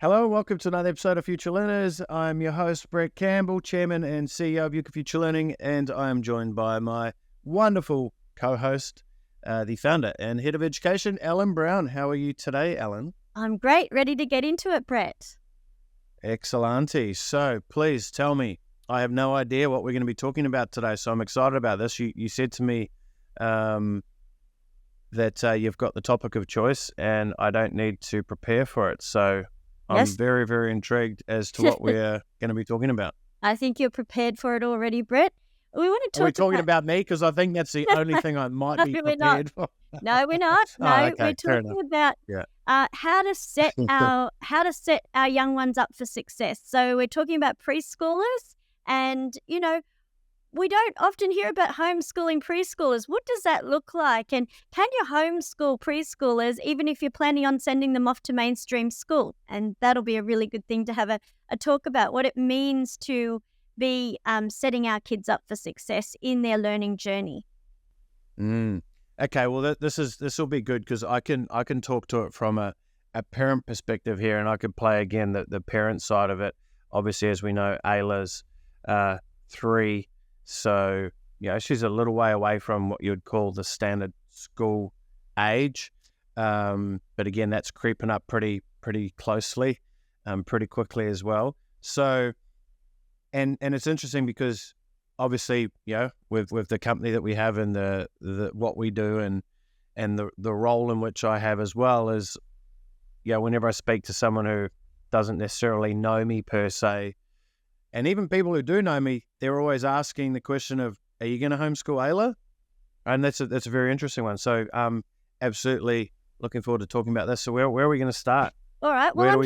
Hello and welcome to another episode of Future Learners. I'm your host, Brett Campbell, Chairman and CEO of Euka Future Learning, and I am joined by my wonderful co-host, the founder and head of education, Ellen Brown. How are you today, Ellen? I'm great. Ready to get into it, Brett. Excellent. So please tell me, I have no idea what we're going to be talking about today, so I'm excited about this. You said to me that you've got the topic of choice and I don't need to prepare for it. So I'm very, very intrigued as to what we're going to be talking about. I think you're prepared for it already, Brett. We want to talk. Are we talking about me? Because I think that's the only thing I might be prepared for. No, we're not. No, we're talking about how to set our young ones up for success. So we're talking about preschoolers, and we don't often hear about homeschooling preschoolers. What does that look like? And can you homeschool preschoolers even if you're planning on sending them off to mainstream school? And that'll be a really good thing to have a talk about, what it means to be setting our kids up for success in their learning journey. Okay, well, this will be good because I can talk to it from a parent perspective here, and I could play again the parent side of it. Obviously, as we know, Ayla's 3. So, she's a little way away from what you'd call the standard school age. But again, that's creeping up pretty closely, pretty quickly as well. So, and it's interesting because obviously, with the company that we have and the what we do and the role in which I have as well is, whenever I speak to someone who doesn't necessarily know me per se, and even people who do know me, they're always asking the question of, are you going to homeschool Ayla? And that's a very interesting one. So absolutely looking forward to talking about this. So where are we going to start? All right. Well,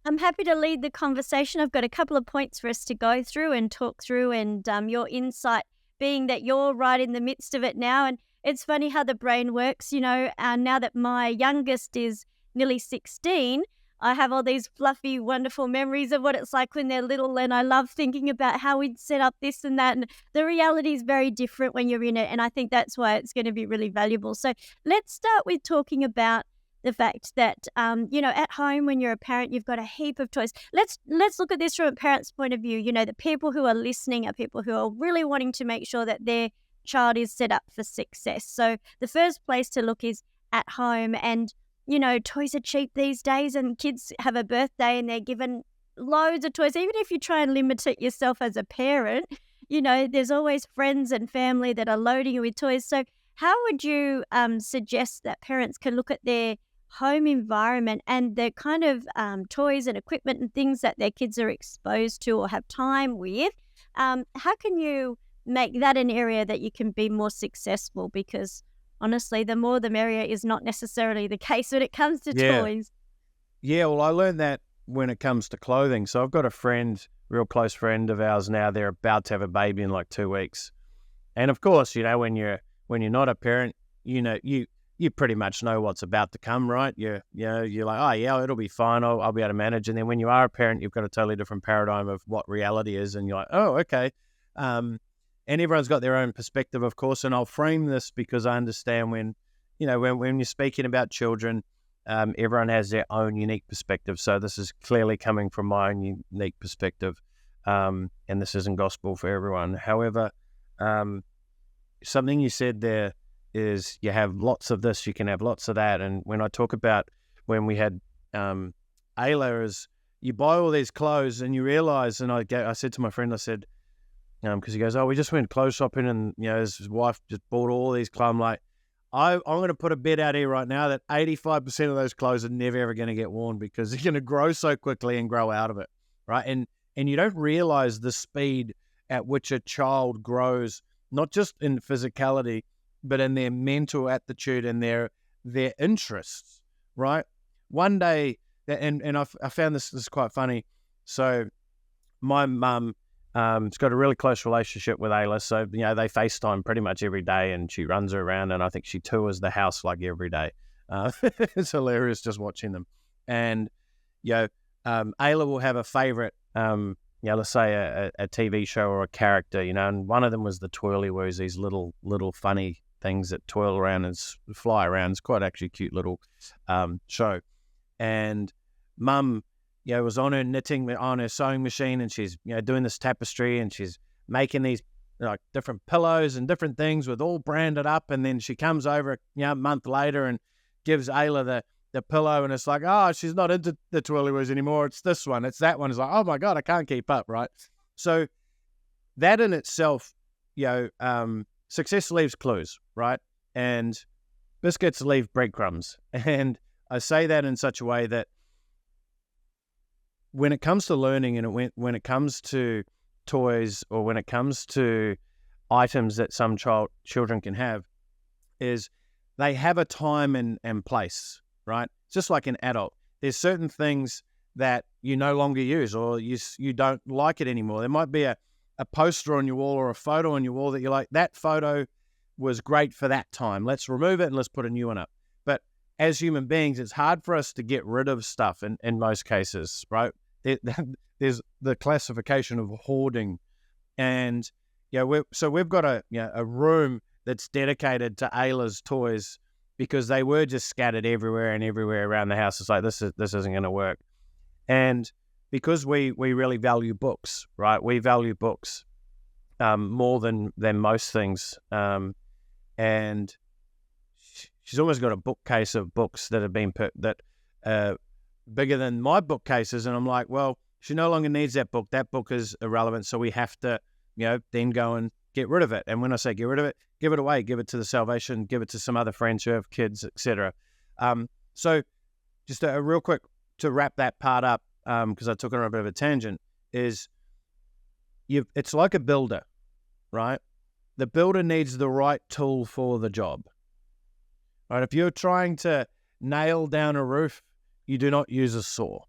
I'm happy to lead the conversation. I've got a couple of points for us to go through and talk through, and your insight being that you're right in the midst of it now. And it's funny how the brain works, now that my youngest is nearly 16, I have all these fluffy, wonderful memories of what it's like when they're little, and I love thinking about how we'd set up this and that, and the reality is very different when you're in it, and I think that's why it's going to be really valuable. So let's start with talking about the fact that, at home when you're a parent, you've got a heap of toys. Let's look at this from a parent's point of view. The people who are listening are people who are really wanting to make sure that their child is set up for success. So the first place to look is at home, and toys are cheap these days, and kids have a birthday and they're given loads of toys. Even if you try and limit it yourself as a parent, there's always friends and family that are loading you with toys. So how would you suggest that parents can look at their home environment and the kind of toys and equipment and things that their kids are exposed to or have time with? How can you make that an area that you can be more successful? Because honestly, the more the merrier is not necessarily the case when it comes to toys. Yeah, well, I learned that when it comes to clothing. So I've got a friend, real close friend of ours now. They're about to have a baby in like 2 weeks. And of course, when you're not a parent, you pretty much know what's about to come, right? You're like, oh yeah, it'll be fine. I'll be able to manage. And then when you are a parent, you've got a totally different paradigm of what reality is. And you're like, oh, okay. And everyone's got their own perspective, of course. And I'll frame this because I understand when you're speaking about children, everyone has their own unique perspective. So this is clearly coming from my own unique perspective. And this isn't gospel for everyone. However, something you said there is you have lots of this, you can have lots of that. And when I talk about when we had Ayla, is you buy all these clothes and you realize, and I said to my friend, I said, because he goes, oh, we just went clothes shopping and, his wife just bought all these clothes. I'm like, I'm going to put a bet out here right now that 85% of those clothes are never, ever going to get worn because they're going to grow so quickly and grow out of it, right? And you don't realize the speed at which a child grows, not just in physicality, but in their mental attitude and their interests, right? One day, and I found this is quite funny. So my mum, has got a really close relationship with Ayla. So, they FaceTime pretty much every day and she runs her around and I think she tours the house like every day. It's hilarious just watching them. And, Ayla will have a favorite, let's say a TV show or a character, and one of them was the Twirly Woos, these little funny things that twirl around and fly around. It's quite actually cute little show. And Mum was on her knitting, on her sewing machine, and she's, doing this tapestry, and she's making these like different pillows and different things with all branded up. And then she comes over, a month later and gives Ayla the pillow, and it's like, oh, she's not into the twirly-whirs anymore. It's this one, it's that one. It's like, oh my God, I can't keep up, right? So that in itself, success leaves clues, right? And biscuits leave breadcrumbs. And I say that in such a way that when it comes to learning, and when it comes to toys, or when it comes to items that some children can have, is they have a time and place, right? Just like an adult. There's certain things that you no longer use, or you don't like it anymore. There might be a poster on your wall or a photo on your wall that you're like, that photo was great for that time. Let's remove it and let's put a new one up. But as human beings, it's hard for us to get rid of stuff in most cases, right? There's the classification of hoarding. And we've got a room that's dedicated to Ayla's toys, because they were just scattered everywhere around the house. It's like, this isn't going to work. And because we really value books, right? We value books more than most things. And she's almost got a bookcase of books that have been bigger than my bookcases. And I'm like, well, she no longer needs that book. That book is irrelevant. So we have to, then go and get rid of it. And when I say get rid of it, give it away, give it to the Salvation, give it to some other friends who have kids, etc. So just a real quick to wrap that part up, because I took on a bit of a tangent, is it's like a builder, right? The builder needs the right tool for the job, right? If you're trying to nail down a roof, you do not use a saw,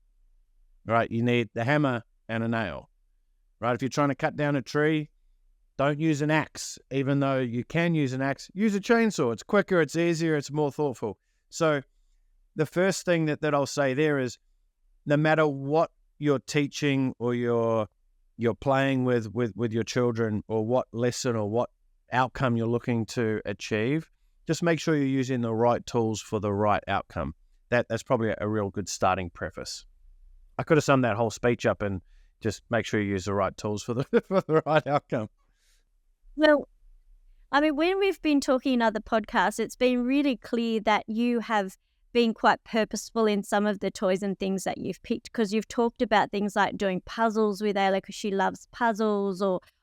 right? You need the hammer and a nail, right? If you're trying to cut down a tree, don't use an axe. Even though you can use an axe, use a chainsaw. It's quicker, it's easier, it's more thoughtful. So the first thing that I'll say there is, no matter what you're teaching or you're playing with your children, or what lesson or what outcome you're looking to achieve, just make sure you're using the right tools for the right outcome. That's probably a real good starting preface. I could have summed that whole speech up and just make sure you use the right tools for the right outcome. Well, I mean, when we've been talking in other podcasts, it's been really clear that you have been quite purposeful in some of the toys and things that you've picked, because you've talked about things like doing puzzles with Ayla because she loves puzzles,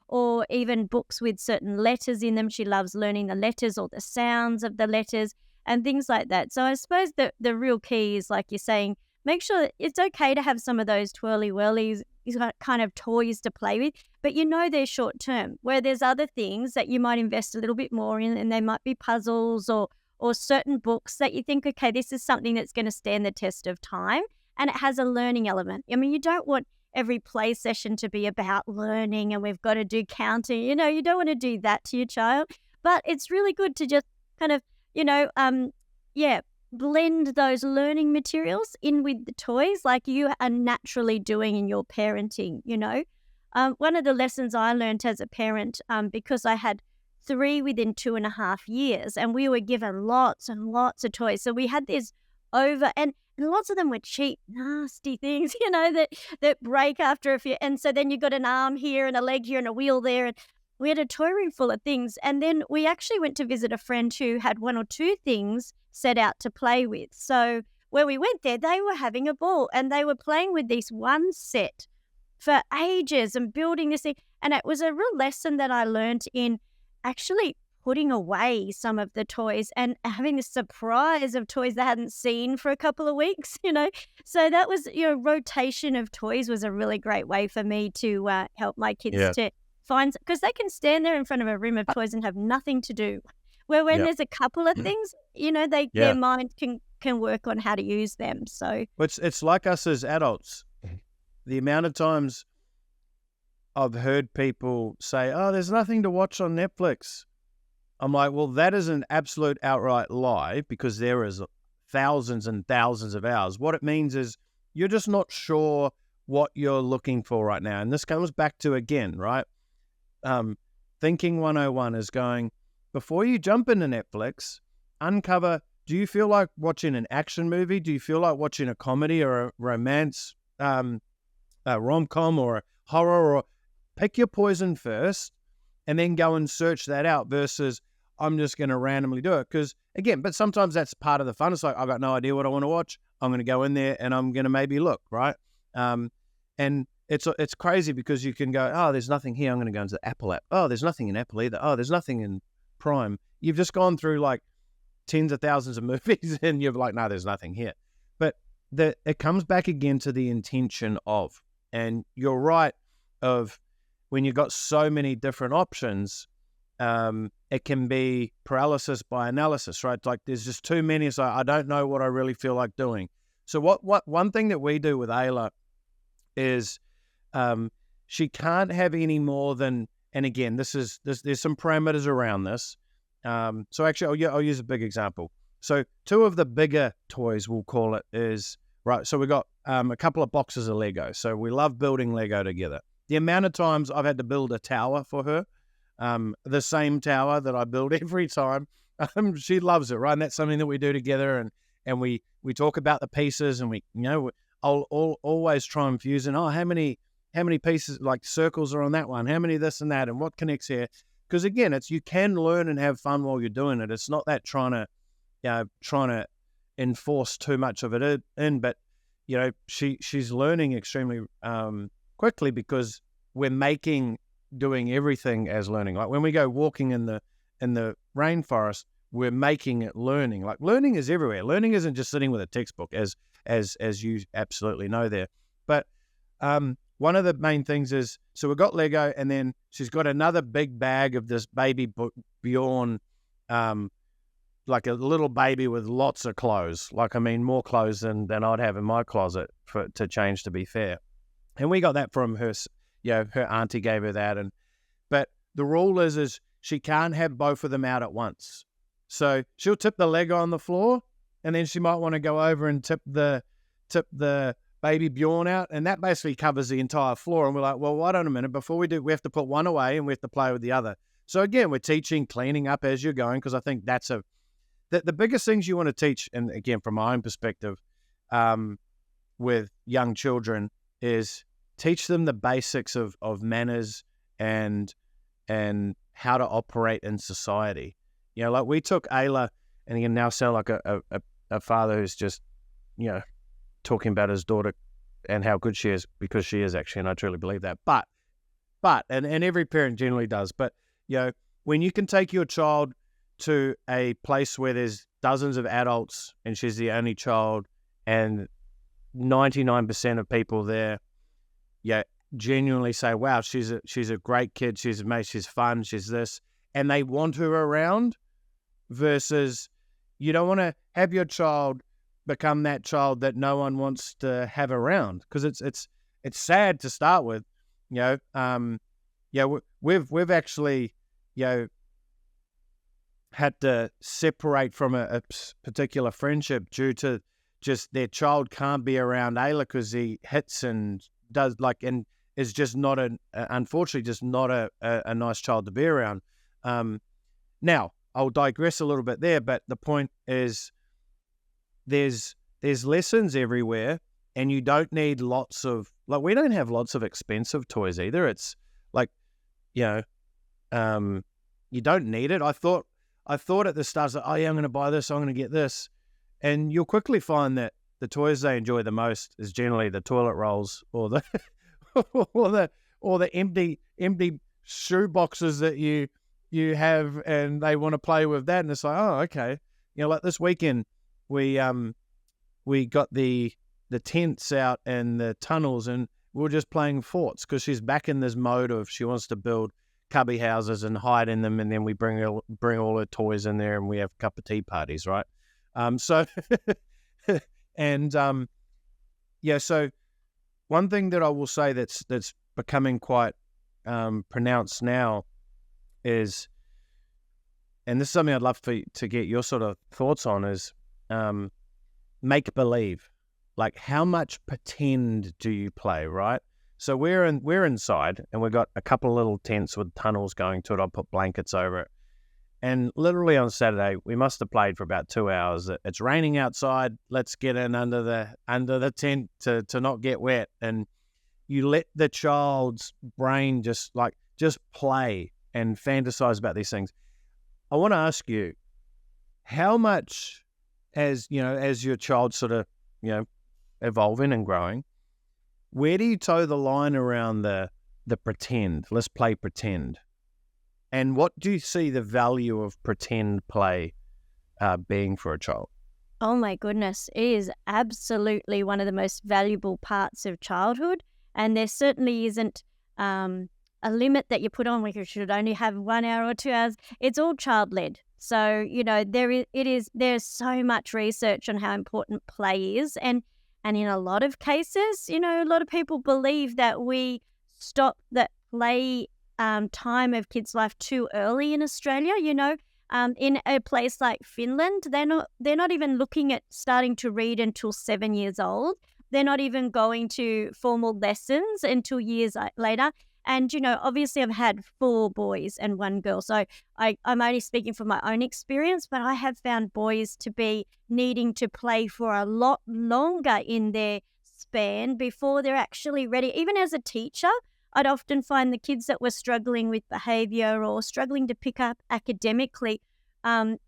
or even books with certain letters in them. She loves learning the letters or the sounds of the letters and things like that. So I suppose the real key is, like you're saying, make sure that it's okay to have some of those twirly-whirlies kind of toys to play with, but they're short term, where there's other things that you might invest a little bit more in, and they might be puzzles or certain books that you think, okay, this is something that's going to stand the test of time, and it has a learning element. I mean, you don't want every play session to be about learning and we've got to do counting. You don't want to do that to your child, but it's really good to just kind of, blend those learning materials in with the toys like you are naturally doing in your parenting. One of the lessons I learned as a parent, because I had 3 within 2.5 years, and we were given lots and lots of toys. So we had this and lots of them were cheap, nasty things, that break after a few. And so then you got an arm here and a leg here and a wheel there. And we had a toy room full of things. And then we actually went to visit a friend who had 1 or 2 things set out to play with. So when we went there, they were having a ball and they were playing with this one set for ages and building this thing. And it was a real lesson that I learned in actually putting away some of the toys and having the surprise of toys they hadn't seen for a couple of weeks, So that was, rotation of toys was a really great way for me to help my kids to find, because they can stand there in front of a room of toys and have nothing to do. Where when there's a couple of things, their mind can work on how to use them. So it's like us as adults. The amount of times I've heard people say, oh, there's nothing to watch on Netflix. I'm like, well, that is an absolute outright lie, because there is thousands and thousands of hours. What it means is you're just not sure what you're looking for right now. And this comes back to, again, right? Thinking 101 is going, before you jump into Netflix, uncover, do you feel like watching an action movie? Do you feel like watching a comedy or a romance a rom-com or a horror, or pick your poison first and then go and search that out versus I'm just going to randomly do it. Because again, but sometimes that's part of the fun. It's like, I've got no idea what I want to watch. I'm going to go in there and I'm going to maybe look, right? And it's crazy because you can go, oh, there's nothing here. I'm going to go into the Apple app. Oh, there's nothing in Apple either. Oh, there's nothing in Prime. You've just gone through like tens of thousands of movies and you're like, no, there's nothing here. But it comes back again to the intention of, and you're right, of when you've got so many different options, it can be paralysis by analysis, right? Like there's just too many. So I don't know what I really feel like doing. So what one thing that we do with Ayla is she can't have any more than, and again, there's some parameters around this. So actually, I'll use a big example. So two of the bigger toys, we'll call it, is, right, so we got a couple of boxes of Lego. So we love building Lego together. The amount of times I've had to build a tower for her, the same tower that I build every time, she loves it, right? And that's something that we do together, and we talk about the pieces, and I'll always try and fuse in, how many pieces, like circles are on that one, how many this and that, and what connects here. Because again, you can learn and have fun while you're doing it. It's not that trying to enforce too much of it in, but she's learning extremely quickly because we're doing everything as learning. Like when we go walking in the rainforest, we're making it learning. Like learning is everywhere. Learning isn't just sitting with a textbook, as you absolutely know there. But one of the main things is, so we've got Lego, and then she's got another big bag of this baby Bjorn, like a little baby with lots of clothes. Like, I mean, more clothes than I'd have in my closet to change, to be fair. And we got that from her, her auntie gave her that. But the rule is she can't have both of them out at once. So she'll tip the Lego on the floor, and then she might want to go over and tip the baby Bjorn out, and that basically covers the entire floor. And we're like, well, wait on a minute. Before we do, we have to put one away and we have to play with the other. So again, we're teaching cleaning up as you're going, because I think that's the biggest things you want to teach. And again, from my own perspective, with young children, is teach them the basics of manners and how to operate in society. Like we took Ayla, and again, now sound like a father who's just, talking about his daughter and how good she is, because she is actually, and I truly believe that. But and every parent generally does. But when you can take your child to a place where there's dozens of adults and she's the only child, and 99% of people there, genuinely say, wow, she's a great kid, she's amazing, she's fun, she's this, and they want her around, versus you don't want to have your child become that child that no one wants to have around, because it's sad to start with. We've actually had to separate from a particular friendship due to just their child can't be around Ayla because he hits and does and is just not unfortunately just not a nice child to be around. Now I'll digress a little bit there, but the point is, there's lessons everywhere, and you don't need lots of, we don't have lots of expensive toys either. It's like, you don't need it. I thought at the start, I'm going to buy this, I'm going to get this. And you'll quickly find that the toys they enjoy the most is generally the toilet rolls or the or the empty shoe boxes that you have, and they want to play with that. And it's like, oh, okay. Like this weekend, we got the tents out and the tunnels, and we were just playing forts, because she's back in this mode of she wants to build cubby houses and hide in them, and then we bring all her toys in there and we have cup of tea parties, right? So one thing that I will say that's becoming quite pronounced now is, and this is something I'd love to get your sort of thoughts on, is make believe. Like, how much pretend do you play, right? So we're inside, and we've got a couple of little tents with tunnels going to it. I'll put blankets over it. And literally on Saturday, we must have played for about 2 hours. It's raining outside. Let's get in under the tent to not get wet. And you let the child's brain just play and fantasize about these things. I want to ask you, how much, as your child sort of, evolving and growing, where do you toe the line around the pretend? Let's play pretend. And what do you see the value of pretend play being for a child? Oh my goodness, it is absolutely one of the most valuable parts of childhood. And there certainly isn't a limit that you put on where you should only have 1 hour or 2 hours. It's all child-led. So, there's so much research on how important play is. And in a lot of cases, a lot of people believe that we stop that play time of kids' life too early in Australia. In a place like Finland, they're not even looking at starting to read until 7 years old. They're not even going to formal lessons until years later. And, obviously I've had 4 boys and 1 girl. So I'm only speaking from my own experience, but I have found boys to be needing to play for a lot longer in their span before they're actually ready. Even as a teacher, I'd often find the kids that were struggling with behavior or struggling to pick up academically,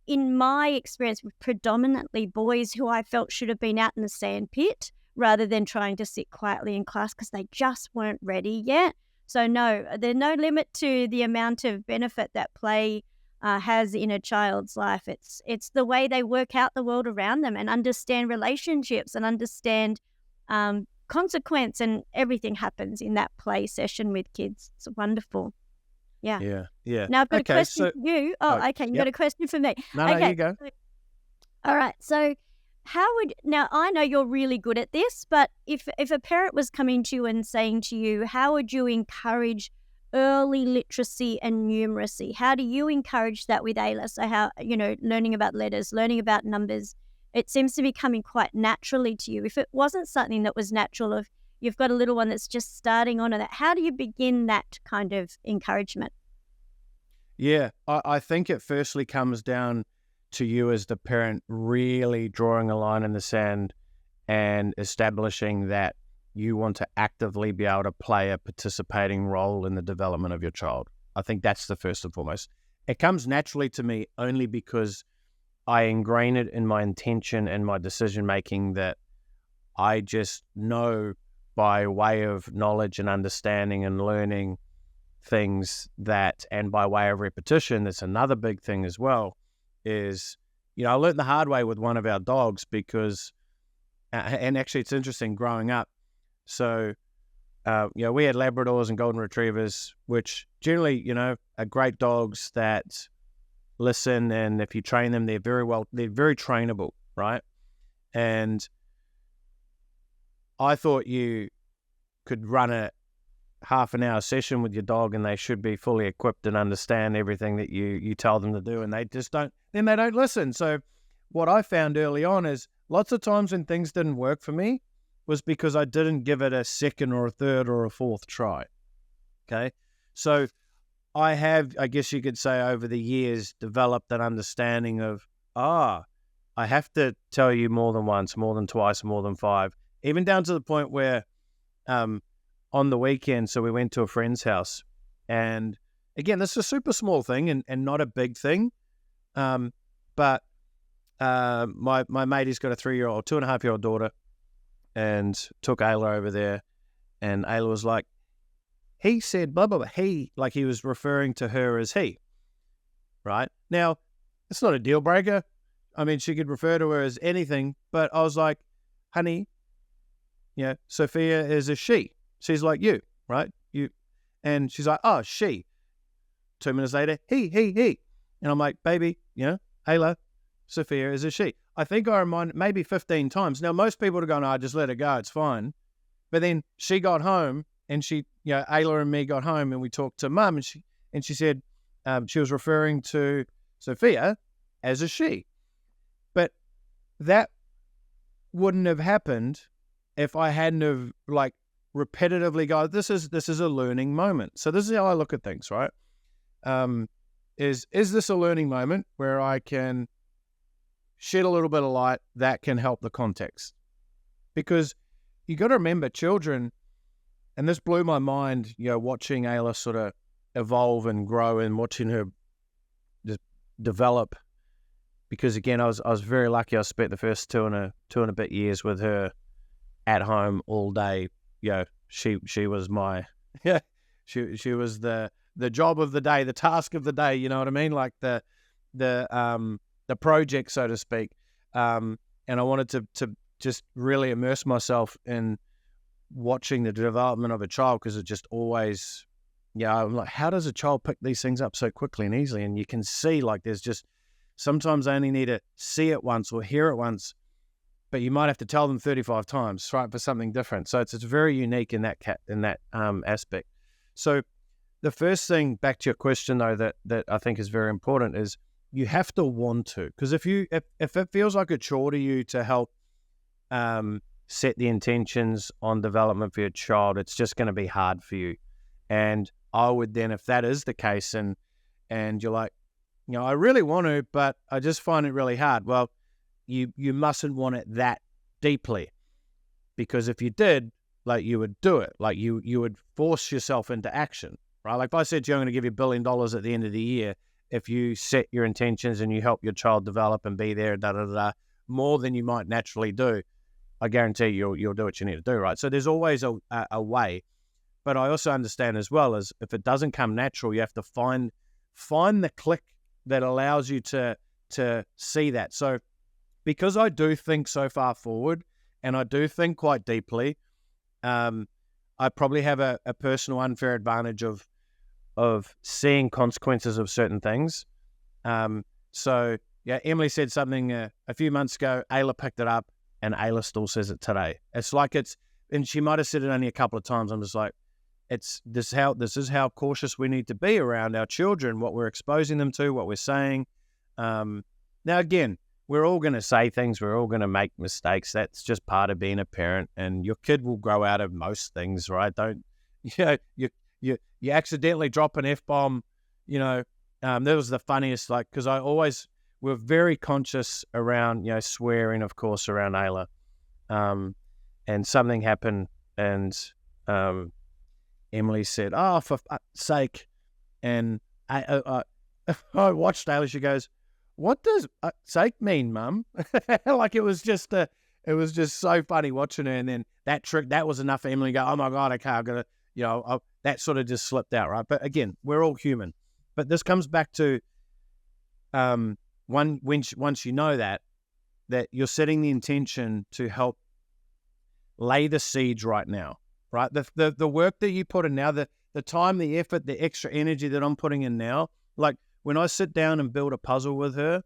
in my experience, with predominantly boys who I felt should have been out in the sandpit rather than trying to sit quietly in class because they just weren't ready yet. So no, there's no limit to the amount of benefit that play has in a child's life. It's the way they work out the world around them and understand relationships and understand consequence, and everything happens in that play session with kids. It's wonderful. Yeah. Yeah. Now I've got a question for you. Okay. You got a question for me. No, okay. you go. All right. So now I know you're really good at this, but if a parent was coming to you and saying to you, how would you encourage early literacy and numeracy? How do you encourage that with Ayla? So how, learning about letters, learning about numbers, it seems to be coming quite naturally to you. If it wasn't something that was natural, if you've got a little one that's just starting on that, how do you begin that kind of encouragement? Yeah, I think it firstly comes down to you as the parent really drawing a line in the sand and establishing that you want to actively be able to play a participating role in the development of your child. I think that's the first and foremost. It comes naturally to me only because I ingrain it in my intention and my decision-making that I just know by way of knowledge and understanding and learning things that, and by way of repetition, that's another big thing as well, is, I learned the hard way with one of our dogs because, and actually it's interesting growing up. So, we had Labradors and Golden Retrievers, which generally, are great dogs that listen, and if you train them, they're very trainable, right? And I thought you could run a half an hour session with your dog and they should be fully equipped and understand everything that you tell them to do, and they just don't listen. So what I found early on is lots of times when things didn't work for me was because I didn't give it a second or a third or a fourth try. Okay. So I have, I guess you could say, over the years developed an understanding of, I have to tell you more than once, more than twice, more than 5, even down to the point where on the weekend, so we went to a friend's house, and again, this is a super small thing and not a big thing, but my mate, he's got a 2.5-year-old daughter, and took Ayla over there, and Ayla was like, he said blah, blah, blah, he, like he was referring to her as he, right? Now, it's not a deal breaker. I mean, she could refer to her as anything, but I was like, honey, Sophia is a she. She's like you, right? You, and she's like, oh, she. 2 minutes later, he. And I'm like, baby, Ayla, Sophia is a she. I think I reminded maybe 15 times. Now, most people are going, just let it go, it's fine. But then she got home, and she, Ayla and me got home, and we talked to mum, and she said she was referring to Sophia as a she. But that wouldn't have happened if I hadn't have repetitively go, this is a learning moment. So this is how I look at things, right? is this a learning moment where I can shed a little bit of light that can help the context? Because you got to remember, children, and this blew my mind, watching Ayla sort of evolve and grow and watching her just develop. Because again, I was very lucky. I spent the first two and a bit years with her at home all day. She was my she was the job of the day, the task of the day. You know what I mean? Like the project, so to speak. And I wanted to just really immerse myself in watching the development of a child, because it just always, I'm like, how does a child pick these things up so quickly and easily? And you can see, like, there's just, sometimes they only need to see it once or hear it once, but you might have to tell them 35 times, right, for something different. So it's very unique in that aspect. So the first thing, back to your question though, that I think is very important, is you have to want to, because if it feels like a chore to you to help set the intentions on development for your child, it's just going to be hard for you. And I would then, if that is the case, and you're like, I really want to, but I just find it really hard. Well, you mustn't want it that deeply, because if you did, like, you would do it. Like you would force yourself into action, right? Like if I said to you, I'm going to give you $1 billion at the end of the year, if you set your intentions and you help your child develop and be there, more than you might naturally do, I guarantee you'll do what you need to do, right? So there's always a way. But I also understand as well, as if it doesn't come natural, you have to find the click that allows you to see that. So because I do think so far forward, and I do think quite deeply, I probably have a personal unfair advantage of seeing consequences of certain things. So Emily said something a few months ago, Ayla picked it up, and Ayla still says it today. It's like and she might have said it only a couple of times. I'm just like, this is how cautious we need to be around our children, what we're exposing them to, what we're saying. Now, again, we're all going to say things. We're all going to make mistakes. That's just part of being a parent, and your kid will grow out of most things, right? You accidentally drop an F-bomb, that was the funniest, because we're very conscious around, swearing, of course, around Ayla. And something happened, and Emily said, "Oh, for fuck's sake." And I watched Ayla. She goes, "What does sake mean, Mum?" Like it was just so funny watching her. And then that was enough for Emily to go, "Oh my God, okay, I've got to," that sort of just slipped out, right? But again, we're all human. But this comes back to once you know that you're setting the intention to help lay the seeds right now, right? The work that you put in now, the time, the effort, the extra energy that I'm putting in now, like when I sit down and build a puzzle with her,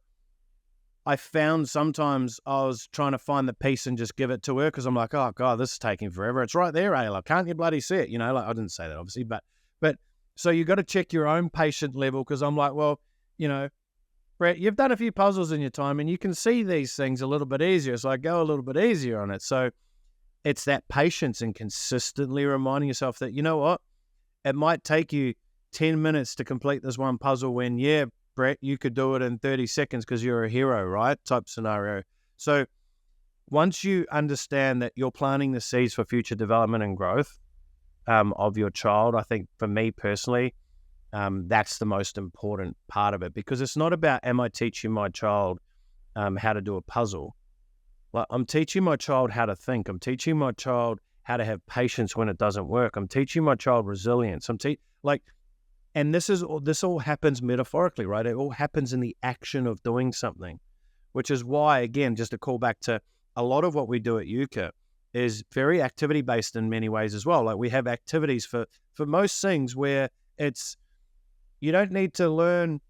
I found sometimes I was trying to find the piece and just give it to her, because I'm like, oh God, this is taking forever. It's right there, Ayla. Can't you bloody see it? Like I didn't say that obviously, but so you got to check your own patient level, because I'm like, well, Brett, you've done a few puzzles in your time and you can see these things a little bit easier. So I go a little bit easier on it. So it's that patience and consistently reminding yourself that, you know what, it might take you 10 minutes to complete this one puzzle when, Brett, you could do it in 30 seconds because you're a hero, right? Type scenario. So once you understand that you're planting the seeds for future development and growth of your child, I think for me personally, that's the most important part of it, because it's not about, am I teaching my child how to do a puzzle? Like, I'm teaching my child how to think. I'm teaching my child how to have patience when it doesn't work. I'm teaching my child resilience. And this all happens metaphorically, right? It all happens in the action of doing something, which is why, again, just to call back to a lot of what we do at Euka is very activity based in many ways as well. Like we have activities for most things where you don't need to learn,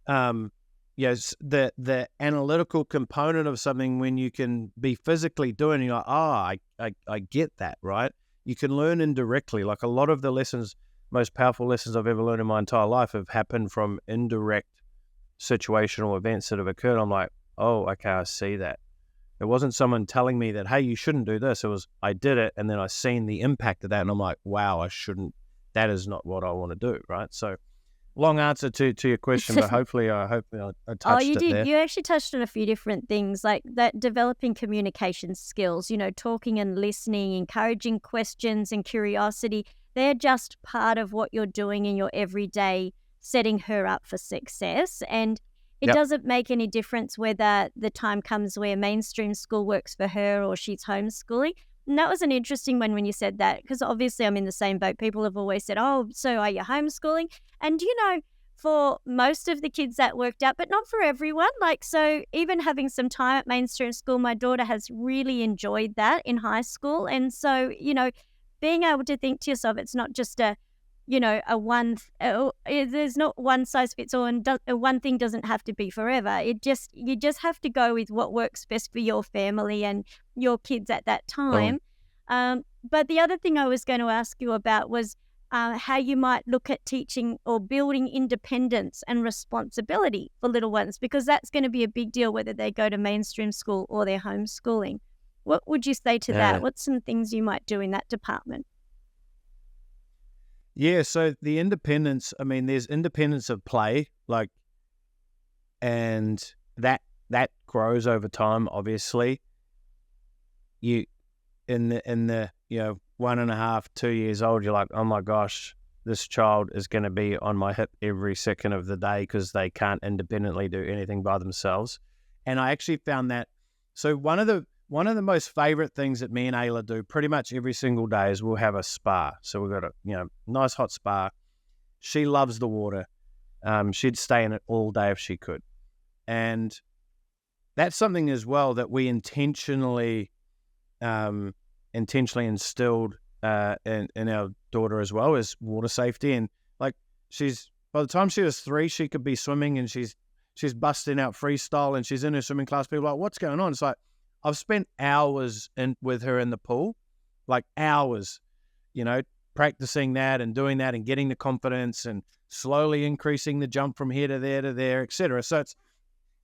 the analytical component of something when you can be physically doing it. You're like, I get that, right? You can learn indirectly. Like a lot of the most powerful lessons I've ever learned in my entire life have happened from indirect situational events that have occurred. I'm like, oh, okay, I see that. It wasn't someone telling me that, hey, you shouldn't do this. It was, I did it, and then I seen the impact of that, and I'm like, wow, I shouldn't. That is not what I want to do, right? So long answer to your question, but hopefully I touched you it did. there. You actually touched on a few different things, like that developing communication skills, talking and listening, encouraging questions and curiosity. They're just part of what you're doing in your everyday, setting her up for success. And it doesn't make any difference whether the time comes where mainstream school works for her or she's homeschooling. And that was an interesting one when you said that, because obviously I'm in the same boat. People have always said, oh, so are you homeschooling? And, for most of the kids that worked out, but not for everyone. So even having some time at mainstream school, my daughter has really enjoyed that in high school. And so, being able to think to yourself, it's not just there's not one size fits all, and one thing doesn't have to be forever. You just have to go with what works best for your family and your kids at that time. But the other thing I was going to ask you about was how you might look at teaching or building independence and responsibility for little ones, because that's going to be a big deal whether they go to mainstream school or they're homeschooling. What would you say to that? What's some things you might do in that department? Yeah, so the independence, there's independence of play, and that grows over time, obviously. You in the 1.5, 2 years old, you're like, oh my gosh, this child is going to be on my hip every second of the day because they can't independently do anything by themselves. And I actually found that, so one of the most favorite things that me and Ayla do pretty much every single day is we'll have a spa. So we've got a nice hot spa. She loves the water. She'd stay in it all day if she could. And that's something as well that we intentionally instilled in our daughter as well, is water safety. And by the time she was 3, she could be swimming, and she's busting out freestyle, and she's in her swimming class. People are like, what's going on? It's like, I've spent hours with her in the pool, hours, practicing that and doing that and getting the confidence and slowly increasing the jump from here to there, etc. So it's,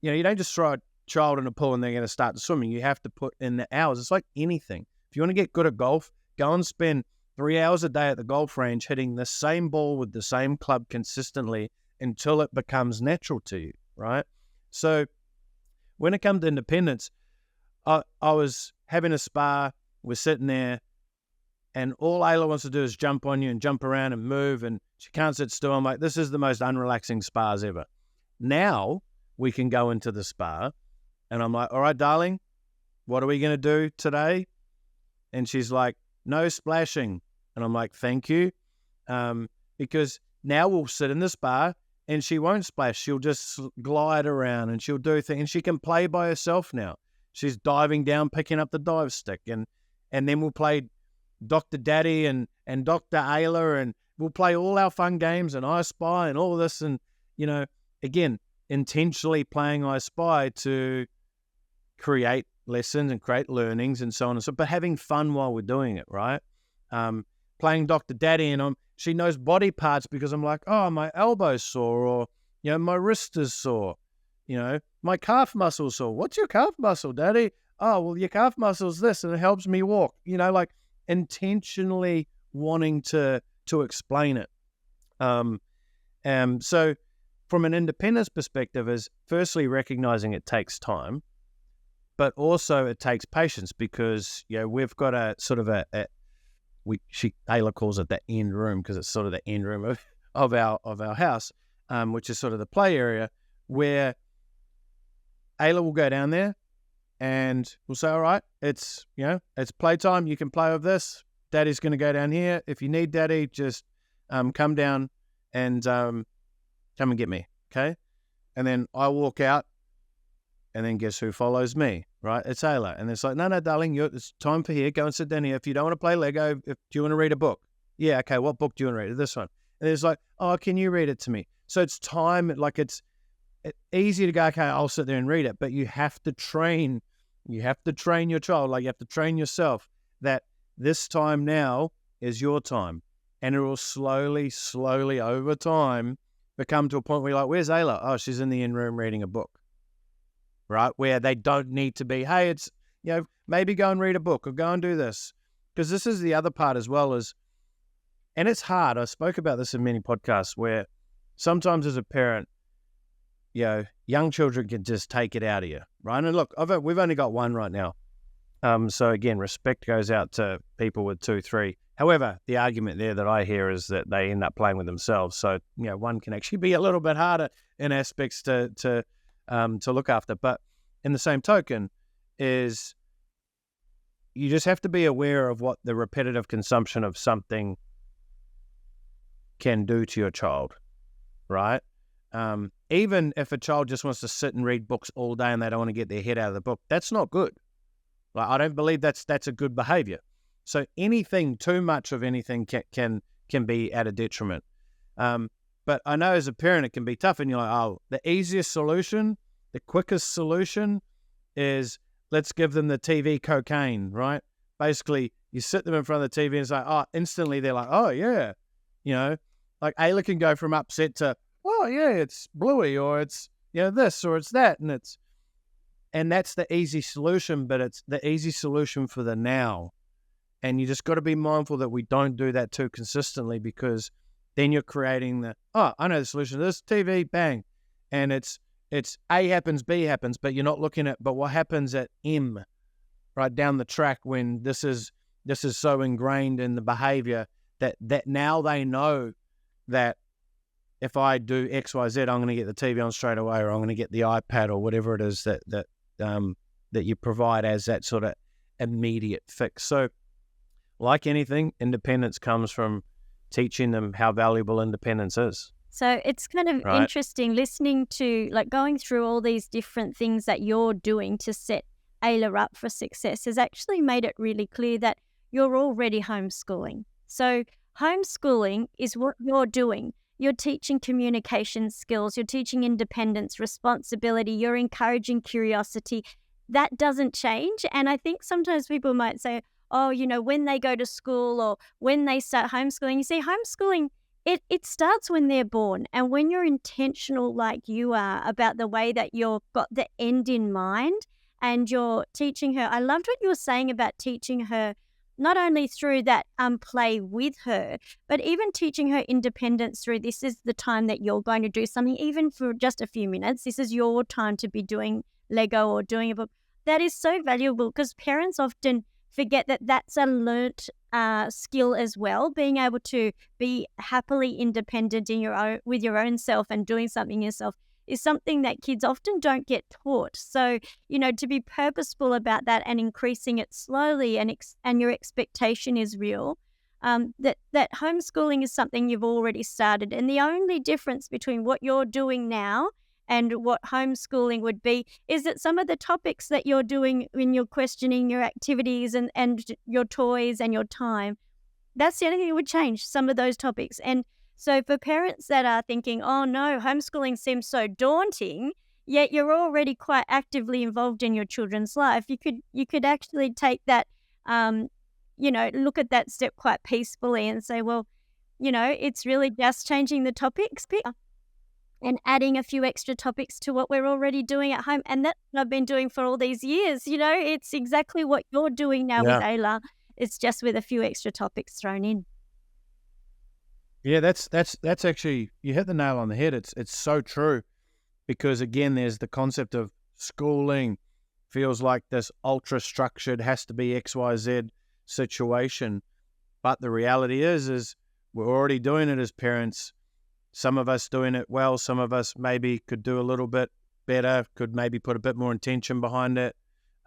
you don't just throw a child in a pool and they're going to start swimming. You have to put in the hours. It's like anything. If you want to get good at golf, go and spend 3 hours a day at the golf range hitting the same ball with the same club consistently until it becomes natural to you, right? So when it comes to independence, I was having a spa, we're sitting there, and all Ayla wants to do is jump on you and jump around and move, and she can't sit still. I'm like, this is the most unrelaxing spas ever. Now we can go into the spa, and I'm like, all right, darling, what are we going to do today? And she's like, no splashing. And I'm like, thank you, because now we'll sit in the spa, and she won't splash. She'll just glide around, and she'll do things, and she can play by herself now. She's diving down, picking up the dive stick, and then we'll play Dr. Daddy and Dr. Ayla, and we'll play all our fun games and I Spy and all this, and again, intentionally playing I Spy to create lessons and create learnings and so on and so, but having fun while we're doing it, right? Playing Dr. Daddy, and she knows body parts because I'm like, oh, my elbow's sore, or my wrist is sore. My calf muscle's sore. What's your calf muscle, Daddy? Oh, well, your calf muscle's this, and it helps me walk. Intentionally wanting to explain it. So from an independence perspective is firstly recognizing it takes time, but also it takes patience, because we've got a sort of Ayla calls it the end room, because it's sort of the end room of our house, which is sort of the play area, where Ayla will go down there and we'll say, all right, it's playtime. You can play with this. Daddy's going to go down here. If you need Daddy, just come down and come and get me, okay? And then I walk out, and then guess who follows me, right? It's Ayla. And it's like, no, darling, it's time for here. Go and sit down here. If you don't want to play Lego, do you want to read a book? Yeah, okay, what book do you want to read? This one. And it's like, oh, can you read it to me? So it's time, it's easy to go, okay, I'll sit there and read it, but you have to train. You have to train your child, you have to train yourself that this time now is your time. And it will slowly over time become to a point where you're like, where's Ayla? Oh, she's in the in room reading a book, right? Where they don't need to be, hey, it's, maybe go and read a book or go and do this. Because this is the other part as well, and it's hard. I spoke about this in many podcasts, where sometimes as a parent, young children can just take it out of you, right? And look, we've only got one right now. So again, respect goes out to people with 2, 3. However, the argument there that I hear is that they end up playing with themselves. So, one can actually be a little bit harder in aspects to look after. But in the same token is you just have to be aware of what the repetitive consumption of something can do to your child, right? Even if a child just wants to sit and read books all day and they don't want to get their head out of the book, that's not good. Like, I don't believe that's a good behavior. So anything, too much of anything can be at a detriment. But I know as a parent it can be tough, and you're like, the easiest solution, the quickest solution is let's give them the TV cocaine, right? Basically, you sit them in front of the TV and it's like, instantly they're like, oh yeah. Like Ayla can go from upset to, oh yeah, it's Bluey, or it's, this, or it's that. And that's the easy solution, but it's the easy solution for the now. And you just got to be mindful that we don't do that too consistently, because then you're creating I know the solution to this, TV, bang. And it's A happens, B happens, but you're not looking at, but what happens at M right down the track when this is so ingrained in the behavior that now they know that if I do X, Y, Z, I'm going to get the TV on straight away, or I'm going to get the iPad, or whatever it is that you provide as that sort of immediate fix. So like anything, independence comes from teaching them how valuable independence is. So it's kind of interesting listening to, like, going through all these different things that you're doing to set Ayla up for success has actually made it really clear that you're already homeschooling. So homeschooling is what you're doing. You're teaching communication skills, you're teaching independence, responsibility, you're encouraging curiosity. That doesn't change. And I think sometimes people might say, when they go to school or when they start homeschooling, you see, homeschooling, it starts when they're born. And when you're intentional like you are about the way that you've got the end in mind and you're teaching her. I loved what you were saying about teaching her not only through that play with her, but even teaching her independence through this is the time that you're going to do something, even for just a few minutes. This is your time to be doing Lego or doing a book. That is so valuable, because parents often forget that that's a learnt skill as well. Being able to be happily independent with your own self and doing something yourself is something that kids often don't get taught. So, to be purposeful about that and increasing it slowly, and your expectation is real, that homeschooling is something you've already started. And the only difference between what you're doing now and what homeschooling would be is that some of the topics that you're doing when you're questioning your activities and your toys and your time, that's the only thing that would change, some of those topics. And so for parents that are thinking, oh no, homeschooling seems so daunting, yet you're already quite actively involved in your children's life, you could actually take that, look at that step quite peacefully and say, well, it's really just changing the topics and adding a few extra topics to what we're already doing at home. And that's what I've been doing for all these years. It's exactly what you're doing now with Ayla. It's just with a few extra topics thrown in. Yeah, that's actually, you hit the nail on the head. It's so true, because again, there's the concept of schooling feels like this ultra structured, has to be XYZ situation. But the reality is we're already doing it as parents. Some of us doing it well, some of us maybe could do a little bit better, could maybe put a bit more intention behind it.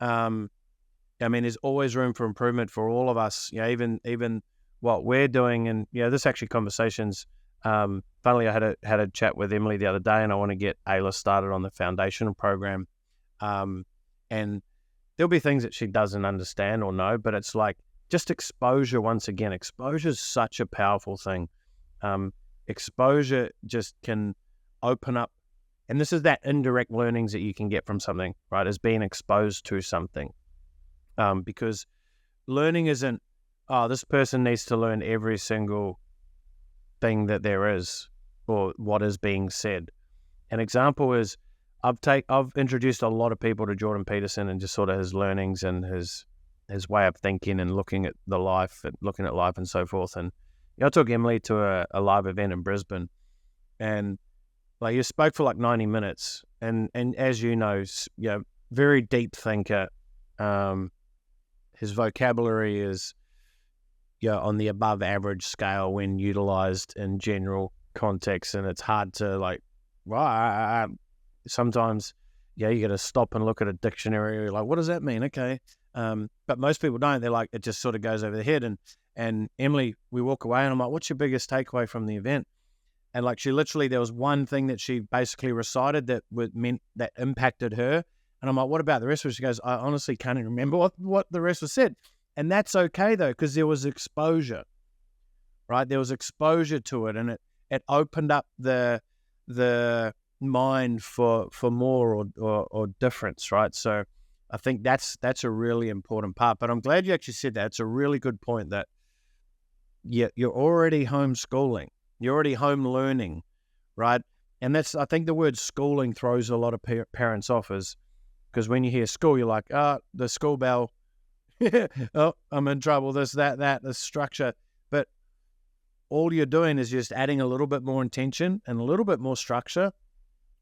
There's always room for improvement for all of us, even what we're doing. And, this actually conversations, funnily, I had a chat with Emily the other day, and I want to get Ayla started on the foundational program. And there'll be things that she doesn't understand or know, but it's like just exposure. Once again, exposure is such a powerful thing. Exposure just can open up, and this is that indirect learnings that you can get from something, right? As being exposed to something, because learning isn't, this person needs to learn every single thing that there is or what is being said. An example is I've introduced a lot of people to Jordan Peterson and just sort of his learnings and his way of thinking and looking at life and so forth. And I took Emily to a live event in Brisbane, and Like you spoke for like 90 minutes, and as you know, very deep thinker. His vocabulary is on the above average scale when utilized in general context, and it's hard to like. Sometimes, you got to stop and look at a dictionary. You're like, what does that mean? Okay, but most people don't. They're like, it just sort of goes over their head. And Emily, we walk away, and I'm like, what's your biggest takeaway from the event? And like there was one thing that she basically recited that impacted her. And I'm like, what about the rest of it? She goes, I honestly can't even remember what the rest was said. And that's okay though, because there was exposure, right? There was exposure to it, and it opened up the mind for more or difference, right? So I think that's a really important part. But I'm glad you actually said that. It's a really good point that you're already homeschooling. You're already home learning, right? And I think the word schooling throws a lot of parents off, because when you hear school, you're like, the school bell, oh, I'm in trouble, this structure. But all you're doing is just adding a little bit more intention and a little bit more structure,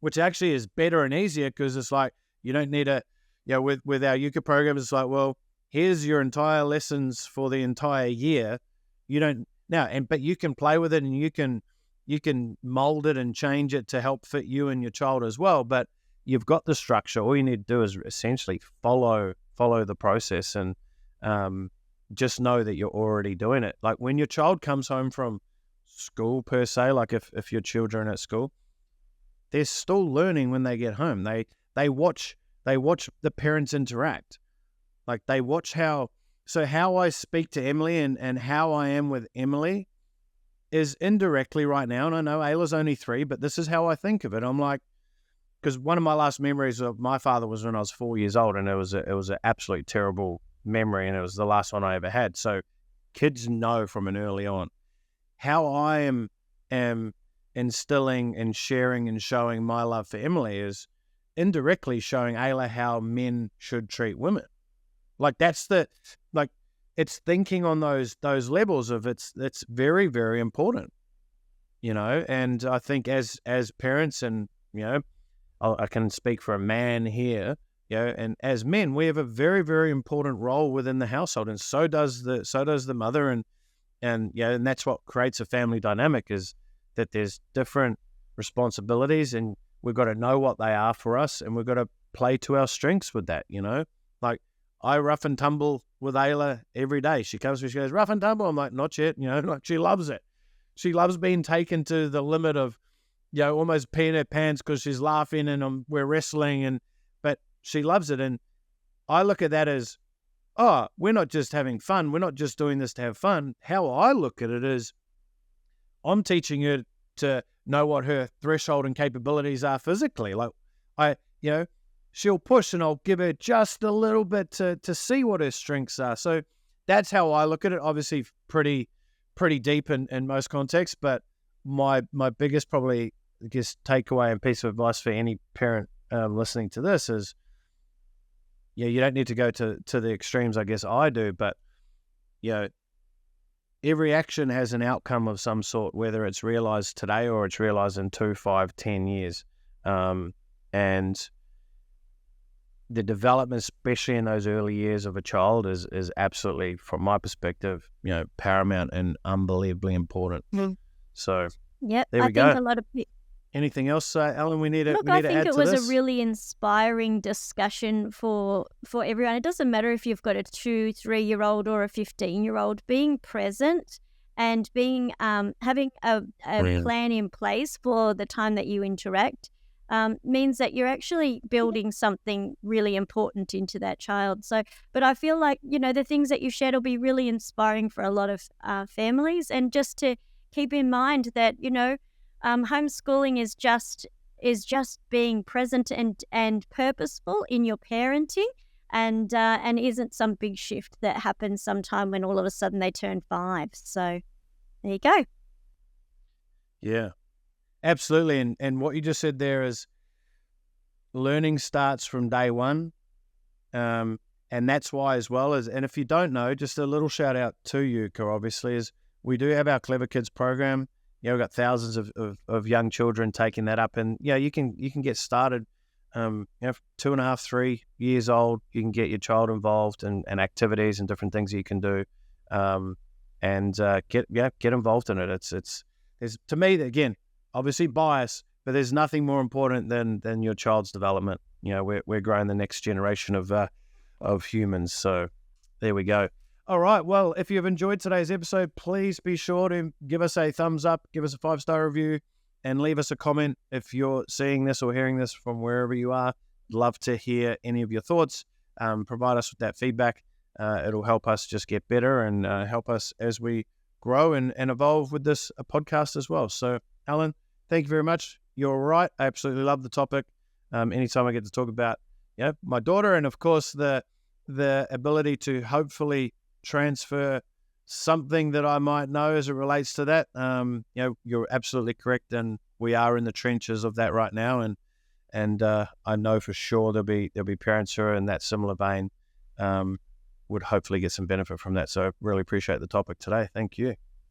which actually is better and easier, because it's like, you don't need with our Euka program, it's like, well, here's your entire lessons for the entire year. You don't now, but you can play with it, and you can mold it and change it to help fit you and your child as well. But you've got the structure. All you need to do is essentially follow the process, and just know that you're already doing it. Like when your child comes home from school per se, like if your children are at school, they're still learning when they get home. They watch the parents interact. Like they watch how I speak to Emily and how I am with Emily is indirectly right now. And I know Ayla's only 3, but this is how I think of it. I'm like, because one of my last memories of my father was when I was 4 years old, and it was an absolutely terrible memory, and it was the last one I ever had. So kids know from an early on. How I am instilling and sharing and showing my love for Emily is indirectly showing Ayla how men should treat women. Like it's thinking on those levels of it's very, very important, and I think as parents, and I can speak for a man here, and as men, we have a very, very important role within the household, and so does the mother, and that's what creates a family dynamic, is that there's different responsibilities, and we've got to know what they are for us, and we've got to play to our strengths with that. Like I rough and tumble with Ayla every day. She comes to me, she goes, rough and tumble. I'm like, not yet. Like she loves it. She loves being taken to the limit of, almost peeing her pants because she's laughing and we're wrestling, but she loves it. And I look at that as, we're not just having fun. We're not just doing this to have fun. How I look at it is, I'm teaching her to know what her threshold and capabilities are physically. Like she'll push, and I'll give her just a little bit to see what her strengths are. So that's how I look at it. Obviously pretty deep in most contexts, but my biggest probably, I guess, takeaway and piece of advice for any parent listening to this is, you don't need to go to the extremes, I guess I do, but every action has an outcome of some sort, whether it's realized today or it's realized in 2, 5, 10 years. And the development, especially in those early years of a child, is absolutely, from my perspective, paramount and unbelievably important. So, yep, there we go. I think a lot of people. Anything else, Ellen? We need to add to this. Look, I think it was a really inspiring discussion for everyone. It doesn't matter if you've got a 2, 3-year-old or a 15-year-old. Being present and being having a plan in place for the time that you interact means that you're actually building something really important into that child. So, but I feel like, the things that you shared will be really inspiring for a lot of families, and just to keep in mind that, homeschooling is just being present and purposeful in your parenting, and isn't some big shift that happens sometime when all of a sudden they turn 5. So there you go. Yeah, absolutely. And what you just said there is, learning starts from day one. And that's why, as well as, and if you don't know, just a little shout out to Euka, obviously, is we do have our Clever Kids program. we've got thousands of young children taking that up, and you can get started. 2.5, 3 years old, you can get your child involved and activities and different things that you can do, and get involved in it. It's to me, again, obviously bias, but there's nothing more important than your child's development. We're growing the next generation of humans. So there we go. All right. Well, if you've enjoyed today's episode, please be sure to give us a thumbs up, give us a 5-star review, and leave us a comment if you're seeing this or hearing this from wherever you are. Love to hear any of your thoughts. Provide us with that feedback. It'll help us just get better and help us as we grow and evolve with this podcast as well. So, Alan, thank you very much. You're right. I absolutely love the topic. Anytime I get to talk about my daughter, and of course the ability to hopefully transfer something that I might know as it relates to that. You're absolutely correct, and we are in the trenches of that right now, and I know for sure there'll be parents who are in that similar vein, would hopefully get some benefit from that. So I really appreciate the topic today. Thank you.